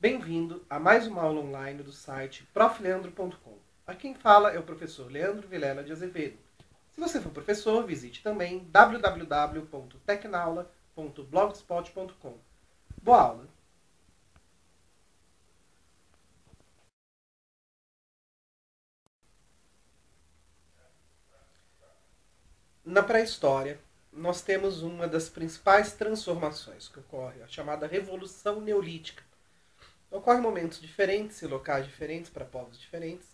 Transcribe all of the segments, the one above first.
Bem-vindo a mais uma aula online do site profleandro.com. Aqui quem fala é o professor Leandro Vilela de Azevedo. Se você for professor, visite também www.tecnaula.blogspot.com. Boa aula! Na pré-história, nós temos uma das principais transformações que ocorre, a chamada Revolução Neolítica. Ocorre em momentos diferentes e locais diferentes para povos diferentes,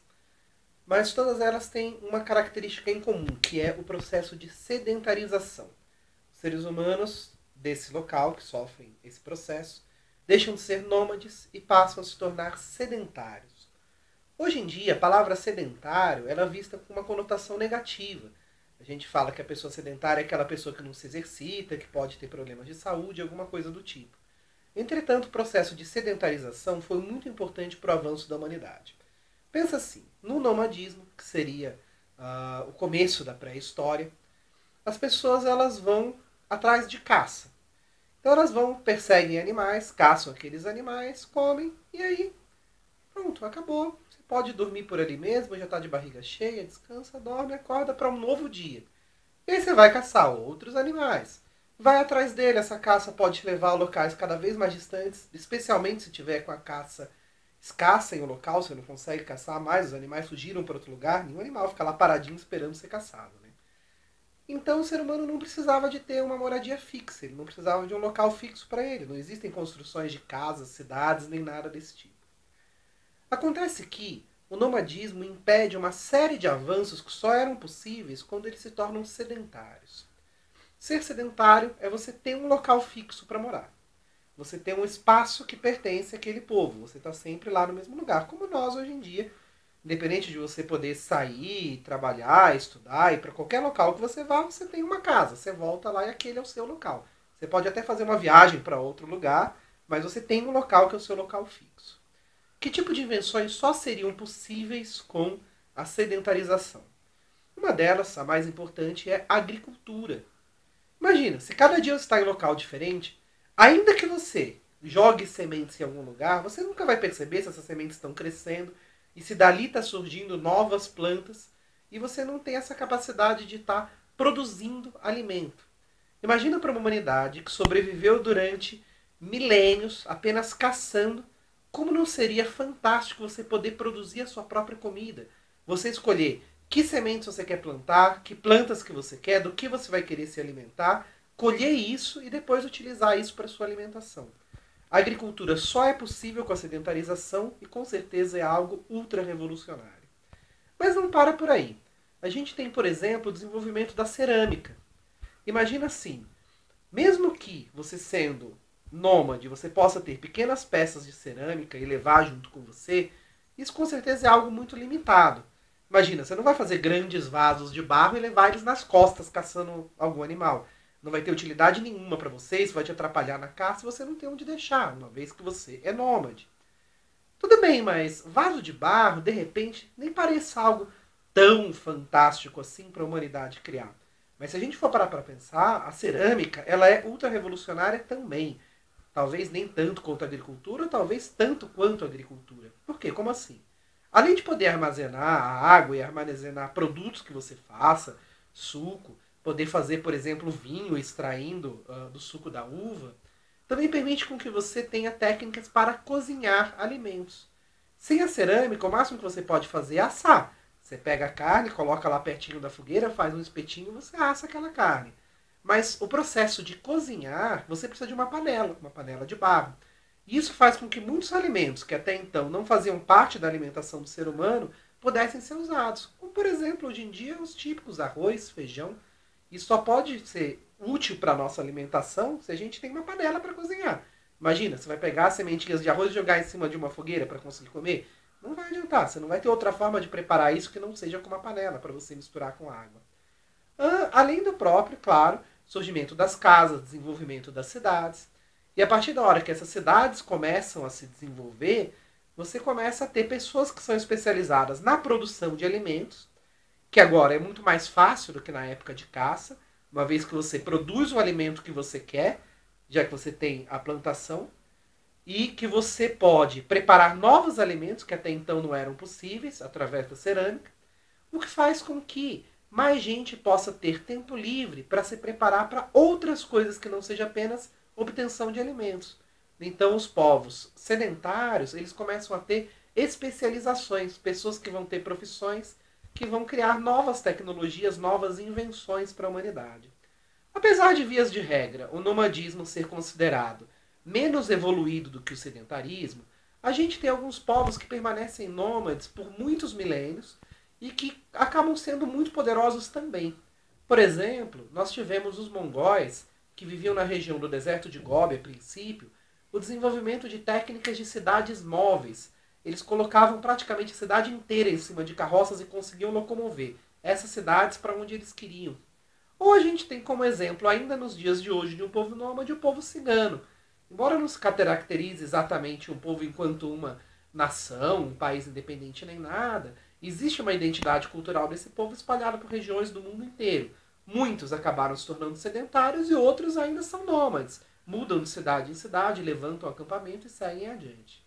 mas todas elas têm uma característica em comum, que é o processo de sedentarização. Os seres humanos desse local, que sofrem esse processo, deixam de ser nômades e passam a se tornar sedentários. Hoje em dia, a palavra sedentário ela é vista com uma conotação negativa. A gente fala que a pessoa sedentária é aquela pessoa que não se exercita, que pode ter problemas de saúde, alguma coisa do tipo. Entretanto, o processo de sedentarização foi muito importante para o avanço da humanidade. Pensa assim, no nomadismo, que seria o começo da pré-história, as pessoas elas vão atrás de caça. Então elas vão, perseguem animais, caçam aqueles animais, comem e aí, pronto, acabou. Você pode dormir por ali mesmo, já está de barriga cheia, descansa, dorme, acorda para um novo dia. E aí você vai caçar outros animais. Vai atrás dele, essa caça pode te levar a locais cada vez mais distantes, especialmente se tiver com a caça escassa em um local, você não consegue caçar mais, os animais fugiram para outro lugar, nenhum animal fica lá paradinho esperando ser caçado. Né? Então o ser humano não precisava de ter uma moradia fixa, ele não precisava de um local fixo para ele, não existem construções de casas, cidades, nem nada desse tipo. Acontece que o nomadismo impede uma série de avanços que só eram possíveis quando eles se tornam sedentários. Ser sedentário é você ter um local fixo para morar. Você tem um espaço que pertence àquele povo. Você está sempre lá no mesmo lugar. Como nós hoje em dia, independente de você poder sair, trabalhar, estudar, ir para qualquer local que você vá, você tem uma casa. Você volta lá e aquele é o seu local. Você pode até fazer uma viagem para outro lugar, mas você tem um local que é o seu local fixo. Que tipo de invenções só seriam possíveis com a sedentarização? Uma delas, a mais importante, é a agricultura. Imagina, se cada dia você está em um local diferente, ainda que você jogue sementes em algum lugar, você nunca vai perceber se essas sementes estão crescendo e se dali está surgindo novas plantas e você não tem essa capacidade de estar produzindo alimento. Imagina para uma humanidade que sobreviveu durante milênios apenas caçando, como não seria fantástico você poder produzir a sua própria comida? Você escolher que sementes você quer plantar, que plantas que você quer, do que você vai querer se alimentar, colher isso e depois utilizar isso para sua alimentação. A agricultura só é possível com a sedentarização e com certeza é algo ultra revolucionário. Mas não para por aí. A gente tem, por exemplo, o desenvolvimento da cerâmica. Imagina assim, mesmo que você sendo nômade, você possa ter pequenas peças de cerâmica e levar junto com você, isso com certeza é algo muito limitado. Imagina, você não vai fazer grandes vasos de barro e levar eles nas costas caçando algum animal. Não vai ter utilidade nenhuma para você, isso vai te atrapalhar na caça e você não tem onde deixar, uma vez que você é nômade. Tudo bem, mas vaso de barro, de repente, nem parece algo tão fantástico assim para a humanidade criar. Mas se a gente for parar para pensar, a cerâmica ela é ultra revolucionária também. Talvez nem tanto quanto a agricultura, talvez tanto quanto a agricultura. Por quê? Como assim? Além de poder armazenar a água e armazenar produtos que você faça, suco, poder fazer, por exemplo, vinho extraindo do suco da uva, também permite com que você tenha técnicas para cozinhar alimentos. Sem a cerâmica, o máximo que você pode fazer é assar. Você pega a carne, coloca lá pertinho da fogueira, faz um espetinho e você assa aquela carne. Mas o processo de cozinhar, você precisa de uma panela de barro. Isso faz com que muitos alimentos que até então não faziam parte da alimentação do ser humano pudessem ser usados. Como, por exemplo, hoje em dia, os típicos arroz, feijão. Isso só pode ser útil para a nossa alimentação se a gente tem uma panela para cozinhar. Imagina, você vai pegar sementinhas de arroz e jogar em cima de uma fogueira para conseguir comer? Não vai adiantar, você não vai ter outra forma de preparar isso que não seja com uma panela para você misturar com água. Além do próprio, claro, surgimento das casas, desenvolvimento das cidades. E a partir da hora que essas cidades começam a se desenvolver, você começa a ter pessoas que são especializadas na produção de alimentos, que agora é muito mais fácil do que na época de caça, uma vez que você produz o alimento que você quer, já que você tem a plantação. e que você pode preparar novos alimentos que até então não eram possíveis através da cerâmica, o que faz com que mais gente possa ter tempo livre para se preparar para outras coisas que não seja apenas obtenção de alimentos. Então os povos sedentários, eles começam a ter especializações, pessoas que vão ter profissões que vão criar novas tecnologias, novas invenções para a humanidade. Apesar de vias de regra, o nomadismo ser considerado menos evoluído do que o sedentarismo, a gente tem alguns povos que permanecem nômades por muitos milênios e que acabam sendo muito poderosos também. Por exemplo, nós tivemos os mongóis, que viviam na região do deserto de Gobi a princípio, o desenvolvimento de técnicas de cidades móveis. Eles colocavam praticamente a cidade inteira em cima de carroças e conseguiam locomover essas cidades para onde eles queriam. Ou a gente tem como exemplo, ainda nos dias de hoje, de um povo nômade, o povo cigano. Embora não se caracterize exatamente um povo enquanto uma nação, um país independente nem nada, existe uma identidade cultural desse povo espalhada por regiões do mundo inteiro. Muitos acabaram se tornando sedentários e outros ainda são nômades. Mudam de cidade em cidade, levantam acampamento e seguem adiante.